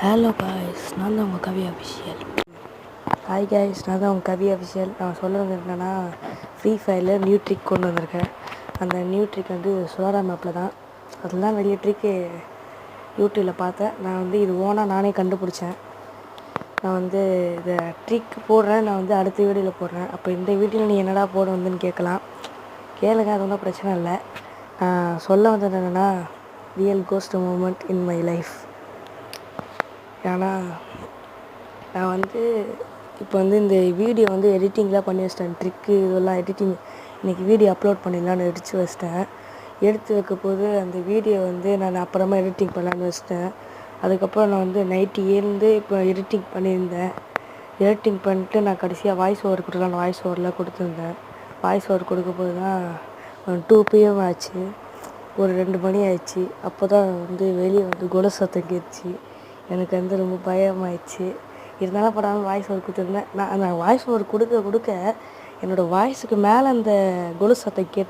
Hello guys, நான் தான் உங்கள் கவி அஃபிஷியல். ஹாய் காய்ஸ், நான் தான் உங்கள் கவி அஃபிஷியல். நான் சொல்கிறது என்னென்னா, ஃப்ரீ ஃபயரில் நியூ ட்ரிக் கொண்டு வந்திருக்கேன். அந்த நியூ ட்ரிக் வந்து சோலார் மேப்பில் தான். அதில் தான் நிறைய ட்ரிக்கு யூடியூப்பில் பார்த்தேன். நான் வந்து இது ஓனாக நானே கண்டுபிடிச்சேன். நான் வந்து இதை ட்ரிக் போடுறேன், நான் வந்து அடுத்த வீடியோவில் போடுறேன். அப்போ இந்த வீடியோவில் நீ என்னடா போட வந்துன்னு கேட்கலாம். கேளுங்க, அது ஒன்றும் பிரச்சனை இல்லை. சொல்ல வந்தது என்னென்னா, real ghost moment in my life. ஏன்னா நான் வந்து இப்போ வந்து இந்த வீடியோ வந்து எடிட்டிங்லாம் பண்ணி வச்சிட்டேன். ட்ரிக்கு இதெல்லாம் எடிட்டிங் இன்றைக்கி வீடியோ அப்லோட் பண்ணிடலான்னு எடுத்து வச்சிட்டேன். எடுத்து வைக்க போது அந்த வீடியோ வந்து நான் அப்புறமா எடிட்டிங் பண்ணலான்னு வச்சிட்டேன். அதுக்கப்புறம் நான் வந்து நைட்டு ஏந்து இப்போ எடிட்டிங் பண்ணியிருந்தேன். எடிட்டிங் பண்ணிட்டு நான் கடைசியாக வாய்ஸ் ஓவர் கொடுக்கலான்னு வாய்ஸ் ஓவரில் கொடுத்துருந்தேன். வாய்ஸ் ஓவர் கொடுக்க போது தான் 2 PM ஆச்சு. ஒரு 2 மணி ஆயிடுச்சு. அப்போ தான் வந்து வெளியே வந்து கொலு சத்தம் கேட்டுச்சு. எனக்கு வந்து ரொம்ப பயமாயிடுச்சு. இருந்தாலும் பரவாயில்ல, வாய்ஸ் ஓவர் கொடுத்துருந்தேன். நான் வாய்ஸ் ஓவர் கொடுக்க என்னோடய வாய்ஸுக்கு மேலே அந்த கொலு சத்தம் கேட்டு